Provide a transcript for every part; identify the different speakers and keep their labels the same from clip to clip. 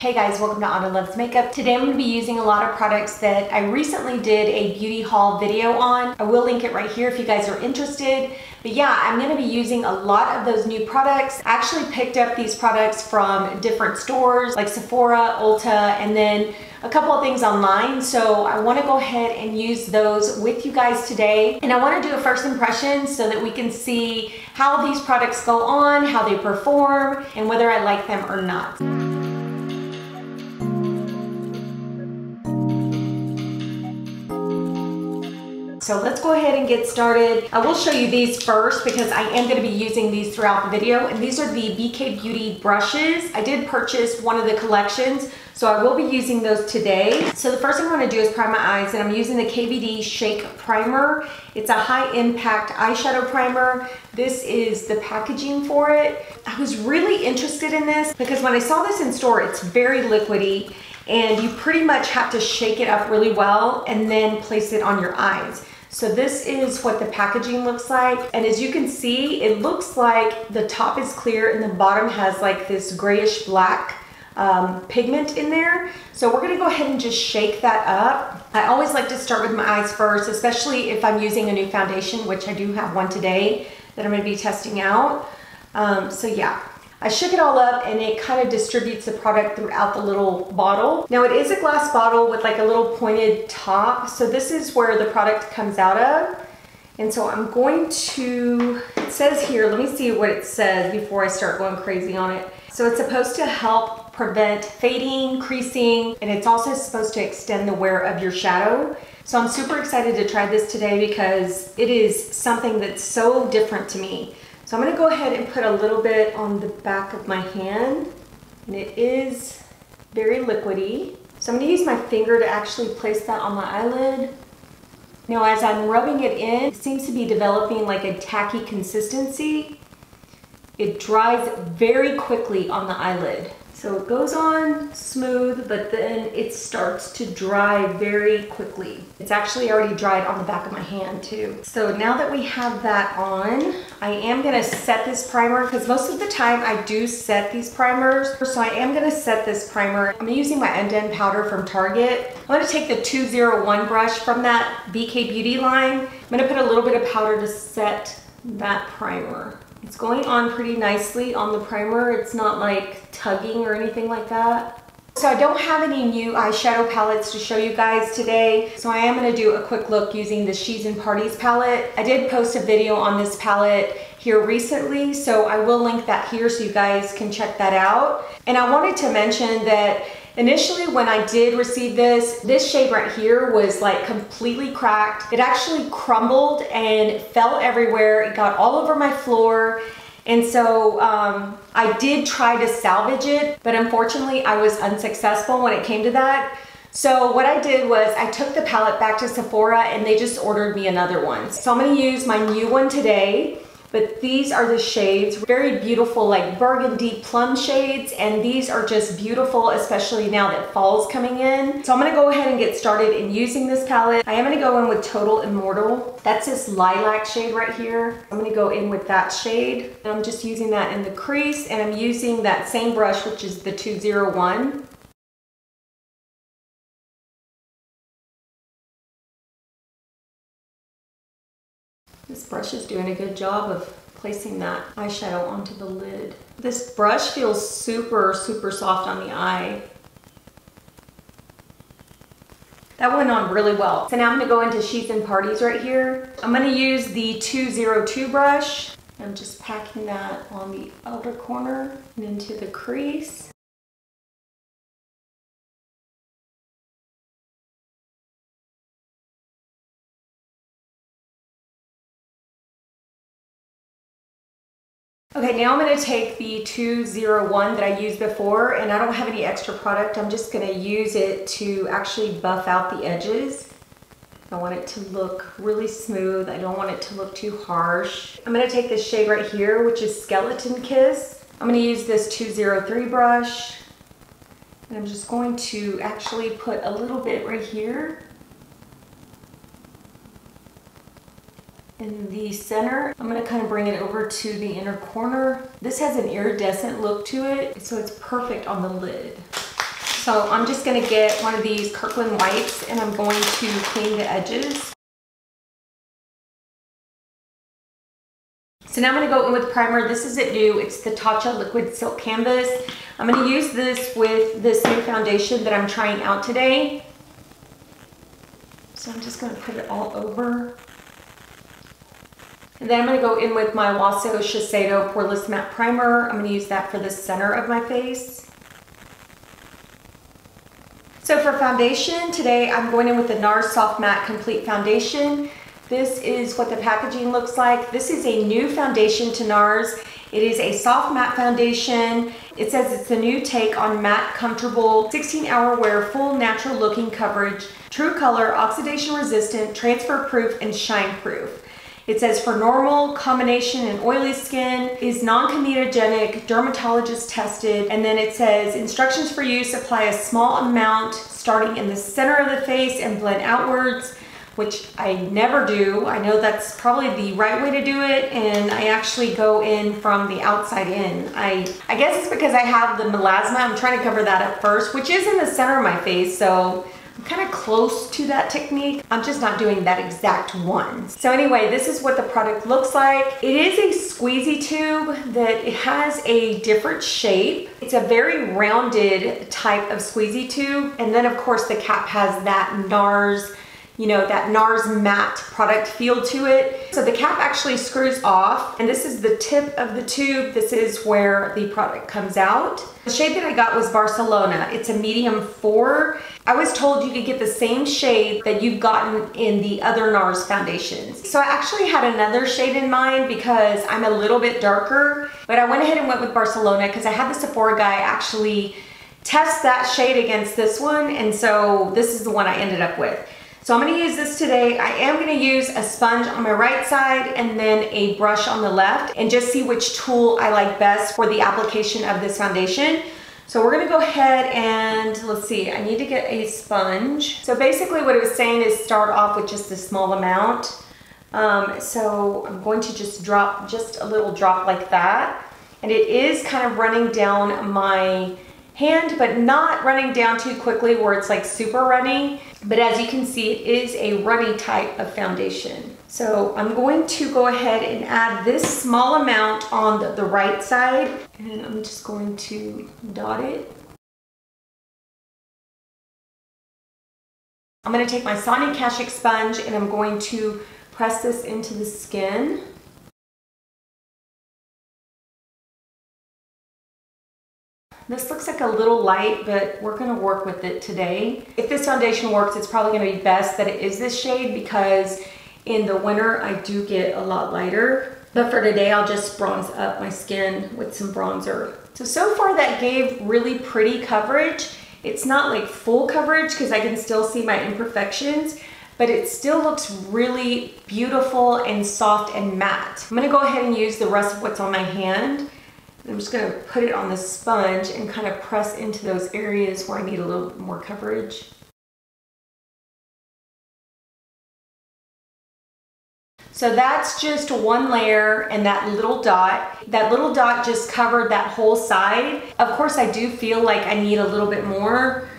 Speaker 1: Hey guys, welcome to Annalvsmakeup. Today I'm going to be using a lot of products that I recently did a beauty haul video on. I will link it right here if you guys are interested. But yeah, I'm going to be using a lot of those new products. I actually picked up these products from different stores like Sephora, Ulta, and then a couple of things online. So I want to go ahead and use those with you guys today. And I want to do a first impression so that we can see how these products go on, how they perform, and whether I like them or not. So let's go ahead and get started. I will show you these first because I am going to be using these throughout the video. And these are the BK Beauty brushes. I did purchase one of the collections, so I will be using those today. So the first thing I'm going to do is prime my eyes, and I'm using the KVD Shake Primer. It's a high impact eyeshadow primer. This is the packaging for it. I was really interested in this because when I saw this in store, it's very liquidy and you pretty much have to shake it up really well and then place it on your eyes. So this is what the packaging looks like. And as you can see, it looks like the top is clear and the bottom has like this grayish black pigment in there. So we're gonna go ahead and just shake that up. I always like to start with my eyes first, especially if I'm using a new foundation, which I do have one today that I'm gonna be testing out. So yeah. I shook it all up and it kind of distributes the product throughout the little bottle. Now it is a glass bottle with like a little pointed top. So this is where the product comes out of. And so I'm going to, it says here, let me see what it says before I start going crazy on it. So it's supposed to help prevent fading, creasing, and it's also supposed to extend the wear of your shadow. So I'm super excited to try this today because it is something that's so different to me. So I'm going to go ahead and put a little bit on the back of my hand, and it is very liquidy. So I'm going to use my finger to actually place that on my eyelid. Now as I'm rubbing it in, it seems to be developing like a tacky consistency. It dries very quickly on the eyelid. So it goes on smooth, but then it starts to dry very quickly. It's actually already dried on the back of my hand too. So now that we have that on, I am gonna set this primer because most of the time I do set these primers. So I am gonna set this primer. I'm using my Undone Powder from Target. I'm gonna take the 201 brush from that BK Beauty line. I'm gonna put a little bit of powder to set that primer. It's going on pretty nicely on the primer. It's not like tugging or anything like that. So I don't have any new eyeshadow palettes to show you guys today. So I am gonna do a quick look using the She's in Parties palette. I did post a video on this palette here recently, so I will link that here so you guys can check that out. And I wanted to mention that initially when I did receive this shade right here was like completely cracked. It actually crumbled and fell everywhere. It got all over my floor. And so I did try to salvage it, but unfortunately I was unsuccessful when it came to that. So what I did was I took the palette back to Sephora and they just ordered me another one. So I'm gonna use my new one today. But these are the shades, very beautiful like burgundy plum shades, and these are just beautiful, especially now that fall's coming in. So I'm gonna go ahead and get started in using this palette. I am gonna go in with Total Immortal. That's this lilac shade right here. I'm gonna go in with that shade. And I'm just using that in the crease, and I'm using that same brush, which is the 201. This brush is doing a good job of placing that eyeshadow onto the lid. This brush feels super, super soft on the eye. That went on really well. So now I'm gonna go into She's in Parties right here. I'm gonna use the 202 brush. I'm just packing that on the outer corner and into the crease. Okay, now I'm going to take the 201 that I used before, and I don't have any extra product. I'm just going to use it to actually buff out the edges. I want it to look really smooth. I don't want it to look too harsh. I'm going to take this shade right here, which is Skeleton Kiss. I'm going to use this 203 brush, and I'm just going to actually put a little bit right here. in the center. I'm going to kind of bring it over to the inner corner. This has an iridescent look to it, so it's perfect on the lid. So I'm just gonna get one of these Kirkland wipes and I'm going to clean the edges. So now I'm gonna go in with primer. This isn't new, it's the Tatcha Liquid Silk Canvas. I'm gonna use this with this new foundation that I'm trying out today. So I'm just gonna put it all over. And then I'm gonna go in with my Wasso Shiseido Poreless Matte Primer. I'm gonna use that for the center of my face. So for foundation, today I'm going in with the NARS Soft Matte Complete Foundation. This is what the packaging looks like. This is a new foundation to NARS. It is a soft matte foundation. It says it's a new take on matte, comfortable, 16-hour wear, full natural looking coverage, true color, oxidation resistant, transfer proof, and shine proof. It says for normal, combination, and oily skin, is non-comedogenic, dermatologist tested, and then it says instructions for use: apply a small amount starting in the center of the face and blend outwards, which I never do. I know that's probably the right way to do it, and I actually go in from the outside in. I guess it's because I have the melasma. I'm trying to cover that up first, which is in the center of my face, so I'm kind of close to that technique. I'm just not doing that exact one. So anyway, this is what the product looks like. It is a squeezy tube that it has a different shape. It's a very rounded type of squeezy tube. And then of course the cap has that NARS, you know, that NARS matte product feel to it. So the cap actually screws off, and this is the tip of the tube. This is where the product comes out. The shade that I got was Barcelona. It's a medium 4. I was told you could get the same shade that you've gotten in the other NARS foundations. So I actually had another shade in mind because I'm a little bit darker, but I went ahead and went with Barcelona because I had the Sephora guy actually test that shade against this one, and so this is the one I ended up with. So I'm going to use this today. I am going to use a sponge on my right side and then a brush on the left, and just see which tool I like best for the application of this foundation. So we're going to go ahead and let's see, I need to get a sponge. So basically what it was saying is start off with just a small amount. So I'm going to just drop just a little drop like that. And it is kind of running down my hand, but not running down too quickly where it's like super runny. But as you can see, it is a runny type of foundation. So I'm going to go ahead and add this small amount on the right side, and I'm just going to dot it. I'm going to take my Sonia Kashuk sponge and I'm going to press this into the skin. This looks like a little light, but we're going to work with it today. If this foundation works, it's probably going to be best that it is this shade because in the winter I do get a lot lighter. But for today, I'll just bronze up my skin with some bronzer. So far that gave really pretty coverage. It's not like full coverage because I can still see my imperfections, but it still looks really beautiful and soft and matte. I'm going to go ahead and use the rest of what's on my hand. I'm just going to put it on the sponge and kind of press into those areas where I need a little more coverage. So that's just one layer, and that little dot just covered that whole side. Of course, I do feel like I need a little bit more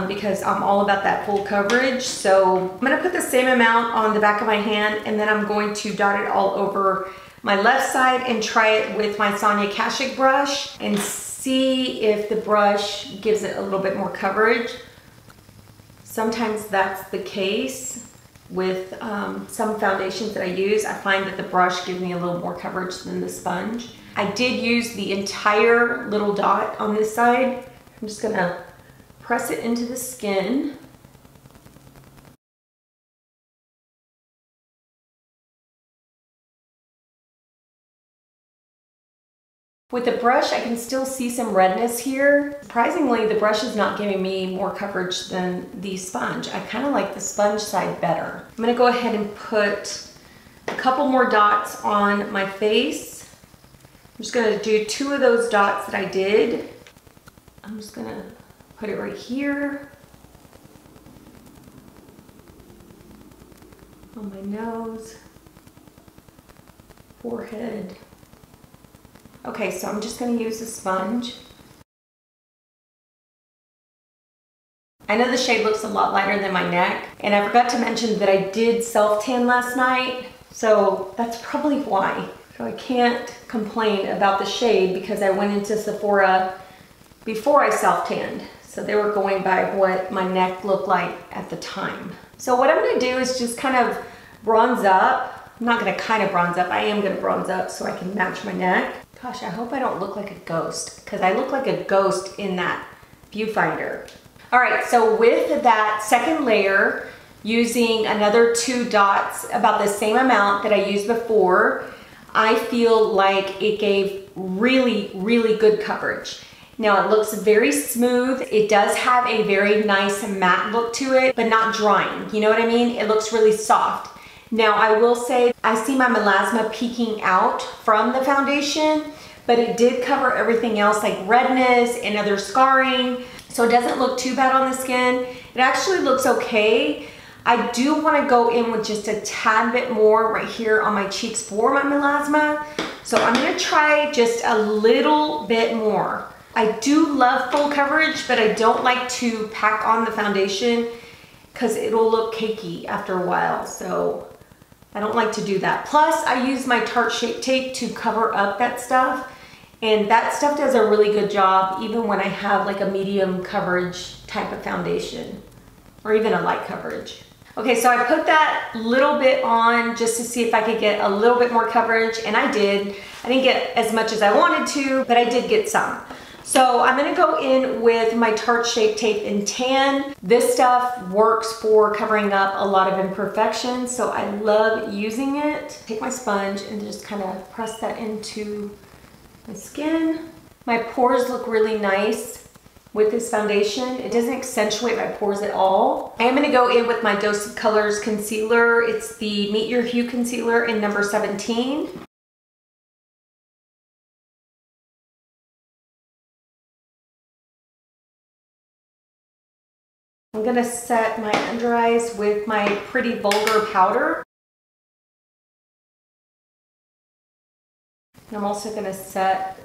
Speaker 1: because I'm all about that full coverage. So I'm going to put the same amount on the back of my hand, and then I'm going to dot it all over my left side and try it with my Sonia Kashuk brush and see if the brush gives it a little bit more coverage. Sometimes that's the case with some foundations that I use. I find that the brush gives me a little more coverage than the sponge. I did use the entire little dot on this side. I'm just gonna press it into the skin. With the brush, I can still see some redness here. Surprisingly, the brush is not giving me more coverage than the sponge. I kind of like the sponge side better. I'm gonna go ahead and put a couple more dots on my face. I'm just gonna do 2 of those dots that I did. I'm just gonna put it right here. On my nose, forehead. Okay, so I'm just going to use a sponge. I know the shade looks a lot lighter than my neck, and I forgot to mention that I did self-tan last night, so that's probably why. So I can't complain about the shade because I went into Sephora before I self-tanned. So they were going by what my neck looked like at the time. So what I'm gonna do is just kind of bronze up. I'm not gonna kind of bronze up, I am gonna bronze up so I can match my neck. Gosh, I hope I don't look like a ghost, because I look like a ghost in that viewfinder. All right, so with that second layer, using another 2 dots, about the same amount that I used before, I feel like it gave really, really good coverage. Now it looks very smooth. It does have a very nice matte look to it, but not drying. You know what I mean? It looks really soft. Now I will say I see my melasma peeking out from the foundation, but it did cover everything else like redness and other scarring. So it doesn't look too bad on the skin. It actually looks okay. I do want to go in with just a tad bit more right here on my cheeks for my melasma. So I'm going to try just a little bit more. I do love full coverage, but I don't like to pack on the foundation because it'll look cakey after a while. So I don't like to do that. Plus, I use my Tarte Shape Tape to cover up that stuff. And that stuff does a really good job even when I have like a medium coverage type of foundation or even a light coverage. Okay, so I put that little bit on just to see if I could get a little bit more coverage, and I did. I didn't get as much as I wanted to, but I did get some. So I'm gonna go in with my Tarte Shape Tape in Tan. This stuff works for covering up a lot of imperfections, so I love using it. Take my sponge and just kind of press that into my skin. My pores look really nice with this foundation. It doesn't accentuate my pores at all. I am gonna go in with my Dose of Colors concealer. It's the Meet Your Hue concealer in number 17. I'm gonna set my under eyes with my Pretty Vulgar powder. I'm also gonna set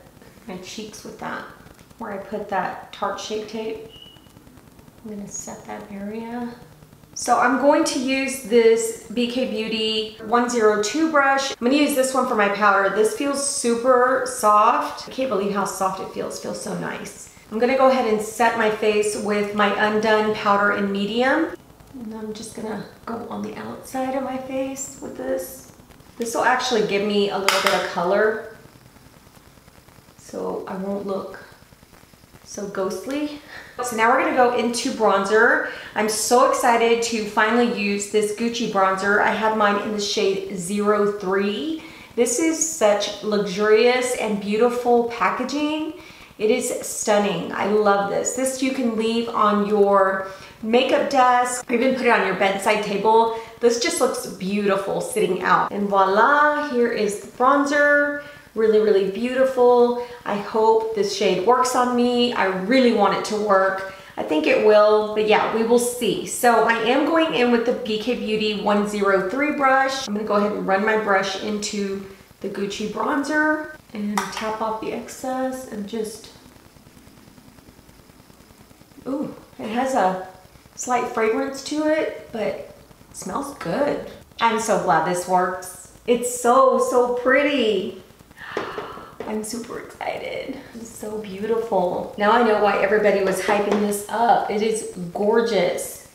Speaker 1: my cheeks with that, where I put that Tarte Shape Tape. I'm gonna set that area. So I'm going to use this BK Beauty 102 brush. I'm gonna use this one for my powder. This feels super soft. I can't believe how soft it feels. It feels so nice. I'm gonna go ahead and set my face with my Undone Powder in medium. And I'm just gonna go on the outside of my face with this. This will actually give me a little bit of color, so I won't look so ghostly. So now we're gonna go into bronzer. I'm so excited to finally use this Gucci bronzer. I have mine in the shade 03. This is such luxurious and beautiful packaging. It is stunning. I love this. This you can leave on your makeup desk or even put it on your bedside table. This just looks beautiful sitting out. And voila, here is the bronzer. Really, really beautiful. I hope this shade works on me. I really want it to work. I think it will, but yeah, we will see. So I am going in with the BK Beauty 103 brush. I'm gonna go ahead and run my brush into the Gucci bronzer and tap off the excess and just, ooh, it has a slight fragrance to it, but it smells good. I'm so glad this works. It's so pretty. I'm super excited. It's so beautiful. Now I know why everybody was hyping this up. It is gorgeous.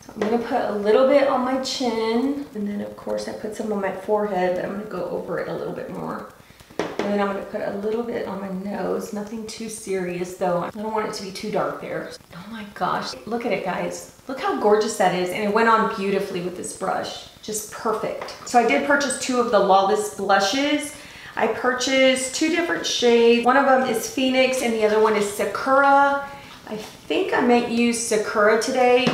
Speaker 1: So I'm gonna put a little bit on my chin, and then of course I put some on my forehead, but I'm gonna go over it a little bit more. And then I'm gonna put a little bit on my nose. Nothing too serious though. I don't want it to be too dark there. Oh my gosh, look at it guys. Look how gorgeous that is, and it went on beautifully with this brush. Just perfect. So I did purchase 2 of the Lawless blushes. I purchased 2 different shades. One of them is Phoenix and the other one is Sakura. I think I might use Sakura today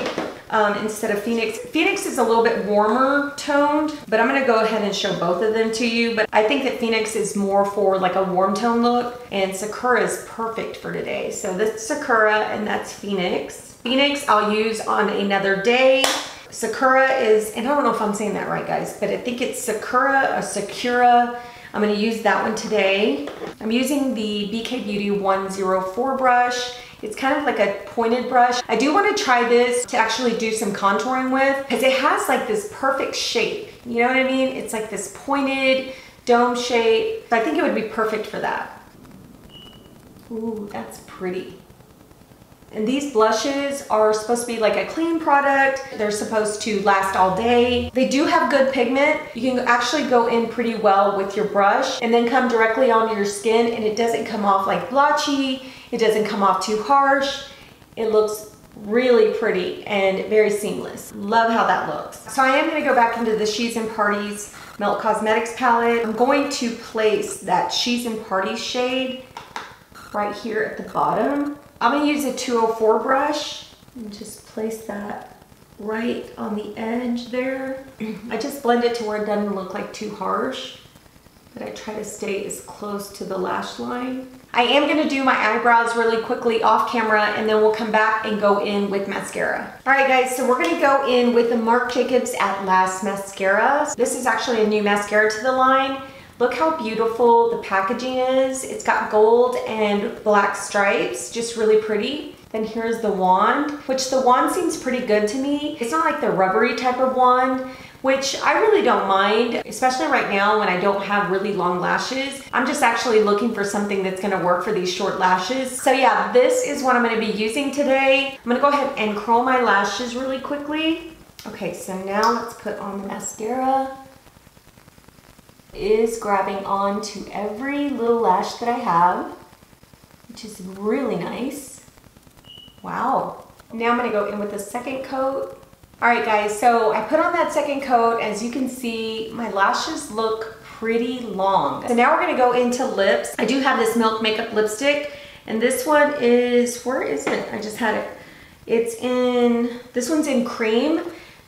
Speaker 1: instead of Phoenix. Phoenix is a little bit warmer toned, but I'm gonna go ahead and show both of them to you. But I think that Phoenix is more for like a warm tone look, and Sakura is perfect for today. So this is Sakura and that's Phoenix. Phoenix I'll use on another day. Sakura is, and I don't know if I'm saying that right guys, but I think it's Sakura or Sakura. I'm gonna use that one today. I'm using the BK Beauty 104 brush, It's kind of like a pointed brush. I do want to try this to actually do some contouring with because it has like this perfect shape. You know what I mean? It's like this pointed dome shape. I think it would be perfect for that. Ooh, that's pretty. And these blushes are supposed to be like a clean product. They're supposed to last all day. They do have good pigment. You can actually go in pretty well with your brush and then come directly onto your skin, and it doesn't come off like blotchy. It doesn't come off too harsh. It looks really pretty and very seamless. Love how that looks. So I am gonna go back into the She's and Parties Melt Cosmetics palette. I'm going to place that She's and Parties shade right here at the bottom. I'm gonna use a 204 brush and just place that right on the edge there. I just blend it to where it doesn't look like too harsh, but I try to stay as close to the lash line. I am gonna do my eyebrows really quickly off camera, and then we'll come back and go in with mascara. All right guys, so we're gonna go in with the Marc Jacobs At Last mascara. This is actually a new mascara to the line. Look how beautiful the packaging is. It's got gold and black stripes, just really pretty. Then here's the wand, which the wand seems pretty good to me. It's not like the rubbery type of wand, which I really don't mind, especially right now when I don't have really long lashes. I'm just actually looking for something that's gonna work for these short lashes. So yeah, this is what I'm gonna be using today. I'm gonna go ahead and curl my lashes really quickly. Okay, so now let's put on the mascara. Is grabbing on to every little lash that I have, which is really nice. Wow. Now I'm gonna go in with the second coat. All right guys, so I put on that second coat. As you can see, my lashes look pretty long. So now we're gonna go into lips. I do have this Milk Makeup lipstick, and this one is, where is it? I just had it. It's in, this one's in Cream.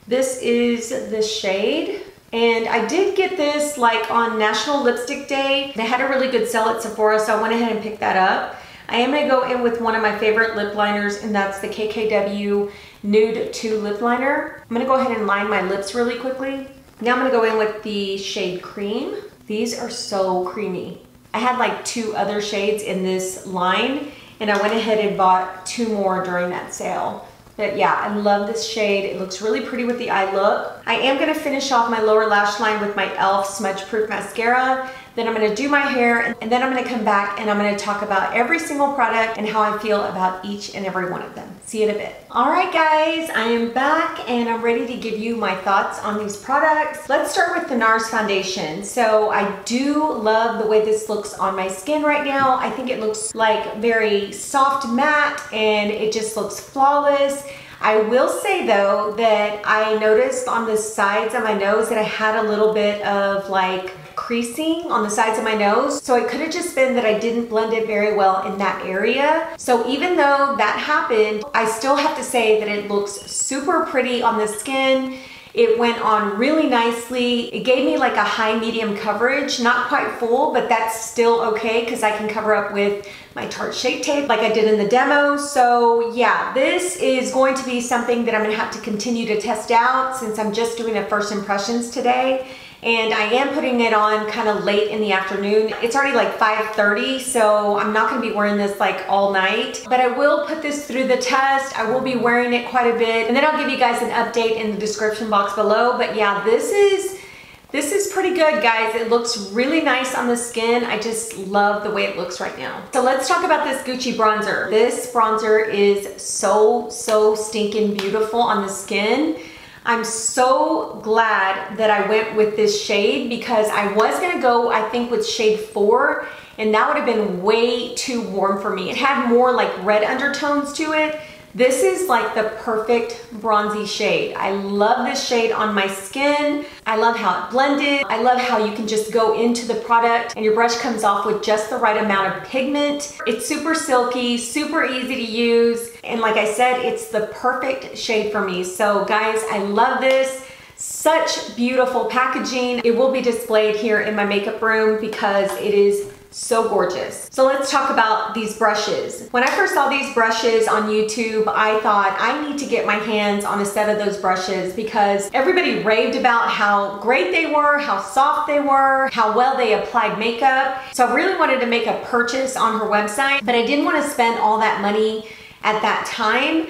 Speaker 1: This is the shade. And I did get this like on National Lipstick Day. They had a really good sale at Sephora, so I went ahead and picked that up. I am gonna go in with one of my favorite lip liners, and that's the KKW Nude 2 Lip Liner. I'm gonna go ahead and line my lips really quickly. Now I'm gonna go in with the shade Cream. These are so creamy. I had like 2 other shades in this line, and I went ahead and bought 2 more during that sale. But yeah, I love this shade. It looks really pretty with the eye look. I am gonna finish off my lower lash line with my e.l.f. Smudge Proof Mascara. Then I'm gonna do my hair, and then I'm gonna come back and I'm gonna talk about every single product and how I feel about each and every one of them. See you in a bit. All right guys, I am back and I'm ready to give you my thoughts on these products. Let's start with the NARS foundation. So I do love the way this looks on my skin right now. I think it looks like very soft matte, and it just looks flawless. I will say though that I noticed on the sides of my nose that I had a little bit of like creasing on the sides of my nose. So it could have just been that I didn't blend it very well in that area. So even though that happened, I still have to say that it looks super pretty on the skin. It went on really nicely. It gave me like a high medium coverage, not quite full, but that's still okay because I can cover up with my Tarte Shape Tape like I did in the demo. So yeah, this is going to be something that I'm gonna have to continue to test out since I'm just doing a first impressions today. And I am putting it on kind of late in the afternoon. It's already like 5:30, so I'm not gonna be wearing this like all night, but I will put this through the test. I will be wearing it quite a bit, and then I'll give you guys an update in the description box below. But yeah, this is pretty good, guys. It looks really nice on the skin. I just love the way it looks right now. So let's talk about this Gucci bronzer. This bronzer is so stinking beautiful on the skin. I'm so glad that I went with this shade because I was gonna go, I think, with shade 4, and that would have been way too warm for me. It had more like red undertones to it. This is like the perfect bronzy shade. I love this shade on my skin. I love how it blended. I love how you can just go into the product and your brush comes off with just the right amount of pigment. It's super silky, super easy to use. And like I said, it's the perfect shade for me. So guys, I love this. Such beautiful packaging. It will be displayed here in my makeup room because it is so gorgeous. So let's talk about these brushes. When I first saw these brushes on YouTube, I thought I need to get my hands on a set of those brushes because everybody raved about how great they were, how soft they were, how well they applied makeup. So I really wanted to make a purchase on her website, but I didn't want to spend all that money at that time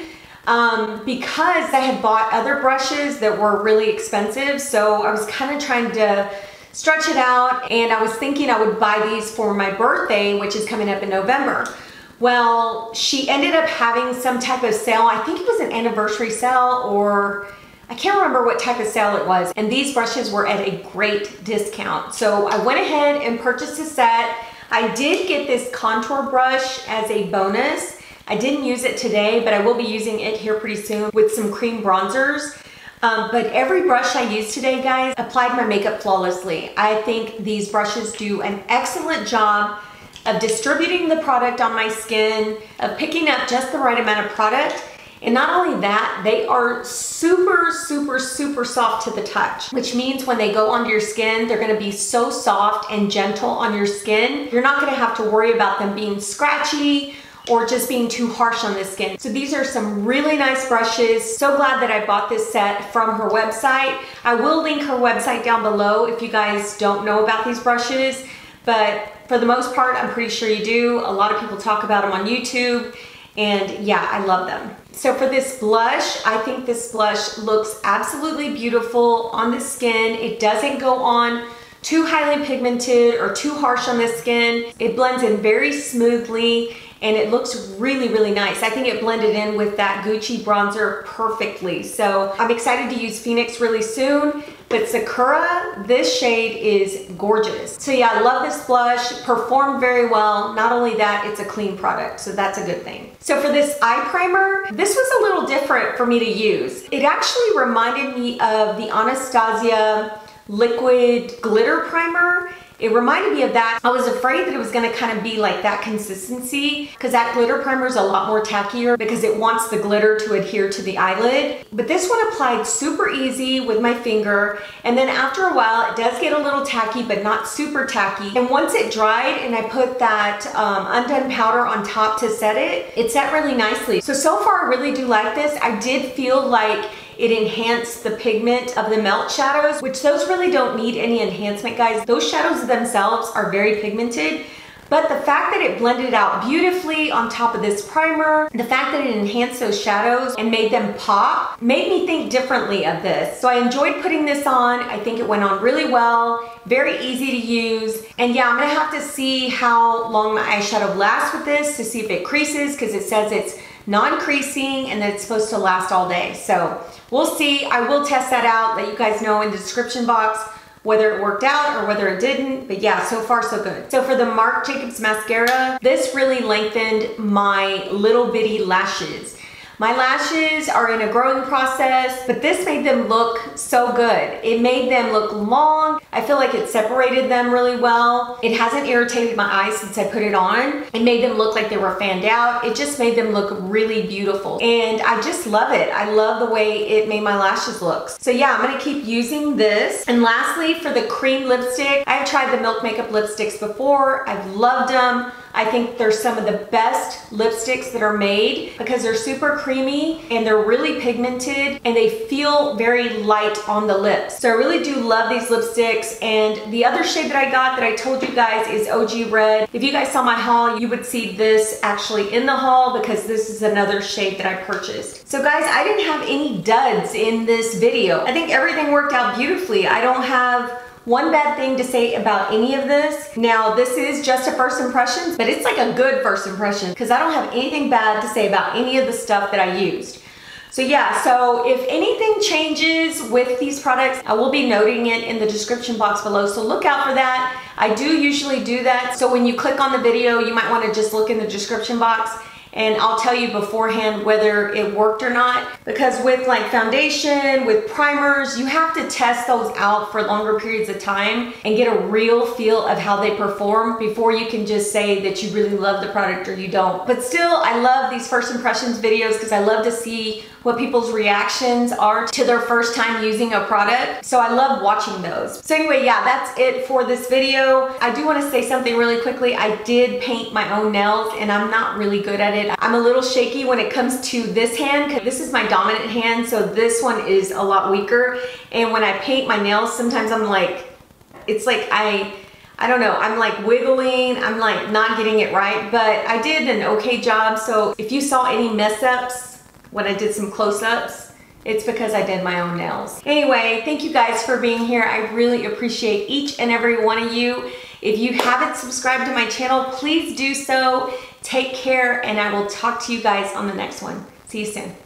Speaker 1: because I had bought other brushes that were really expensive. So I was kind of trying to stretch it out, and I was thinking I would buy these for my birthday, which is coming up in November. Well, she ended up having some type of sale. I think it was an anniversary sale, or I can't remember what type of sale it was. And these brushes were at a great discount. So I went ahead and purchased a set. I did get this contour brush as a bonus. I didn't use it today, but I will be using it here pretty soon with some cream bronzers. But every brush I used today, guys, applied my makeup flawlessly. I think these brushes do an excellent job of distributing the product on my skin, of picking up just the right amount of product. And not only that, they are super, super, super soft to the touch, which means when they go onto your skin, they're gonna be so soft and gentle on your skin. You're not gonna have to worry about them being scratchy or just being too harsh on the skin. So these are some really nice brushes. So glad that I bought this set from her website. I will link her website down below if you guys don't know about these brushes, but for the most part, I'm pretty sure you do. A lot of people talk about them on YouTube, and yeah, I love them. So for this blush, I think this blush looks absolutely beautiful on the skin. It doesn't go on too highly pigmented or too harsh on the skin. It blends in very smoothly, and it looks really, really nice. I think it blended in with that Gucci bronzer perfectly. So I'm excited to use Phoenix really soon, but Sakura, this shade is gorgeous. So yeah, I love this blush, performed very well. Not only that, it's a clean product, so that's a good thing. So for this eye primer, this was a little different for me to use. It actually reminded me of the Anastasia liquid glitter primer. It reminded me of that. I was afraid that it was gonna kind of be like that consistency, because that glitter primer is a lot more tackier because it wants the glitter to adhere to the eyelid. But this one applied super easy with my finger, and then after a while it does get a little tacky, but not super tacky. And once it dried and I put that Undone Powder on top to set it, it set really nicely. So far I really do like this. I did feel like it enhanced the pigment of the melt shadows, which those really don't need any enhancement, guys. Those shadows themselves are very pigmented, but the fact that it blended out beautifully on top of this primer, the fact that it enhanced those shadows and made them pop, made me think differently of this. So I enjoyed putting this on. I think it went on really well, very easy to use. And yeah, I'm gonna have to see how long my eyeshadow lasts with this to see if it creases, because it says it's non-creasing and that it's supposed to last all day. So we'll see. I will test that out, let you guys know in the description box whether it worked out or whether it didn't. But yeah, so far so good. So for the Marc Jacobs mascara, this really lengthened my little bitty lashes. My lashes are in a growing process, but this made them look so good. It made them look long. I feel like it separated them really well. It hasn't irritated my eyes since I put it on. It made them look like they were fanned out. It just made them look really beautiful. And I just love it. I love the way it made my lashes look. So yeah, I'm gonna keep using this. And lastly, for the cream lipstick, I've tried the Milk Makeup lipsticks before. I've loved them. I think they're some of the best lipsticks that are made because they're super creamy and they're really pigmented and they feel very light on the lips. So I really do love these lipsticks. And the other shade that I got that I told you guys is OG Red. If you guys saw my haul, you would see this actually in the haul because this is another shade that I purchased. So guys, I didn't have any duds in this video. I think everything worked out beautifully. I don't have one bad thing to say about any of this. Now, this is just a first impression, but it's like a good first impression because I don't have anything bad to say about any of the stuff that I used. So yeah, so if anything changes with these products, I will be noting it in the description box below, so look out for that. I do usually do that, so when you click on the video, you might want to just look in the description box and I'll tell you beforehand whether it worked or not. Because with like foundation, with primers, you have to test those out for longer periods of time and get a real feel of how they perform before you can just say that you really love the product or you don't. But still, I love these first impressions videos because I love to see what people's reactions are to their first time using a product. So I love watching those. So anyway, yeah, that's it for this video. I do want to say something really quickly. I did paint my own nails and I'm not really good at it. I'm a little shaky when it comes to this hand because this is my dominant hand, so this one is a lot weaker. And when I paint my nails, sometimes I'm like, it's like I I don't know, I'm like wiggling, I'm like not getting it right, but I did an okay job. So if you saw any mess ups when I did some close-ups, it's because I did my own nails. Anyway, thank you guys for being here. I really appreciate each and every one of you. If you haven't subscribed to my channel, please do so. Take care, and I will talk to you guys on the next one. See you soon.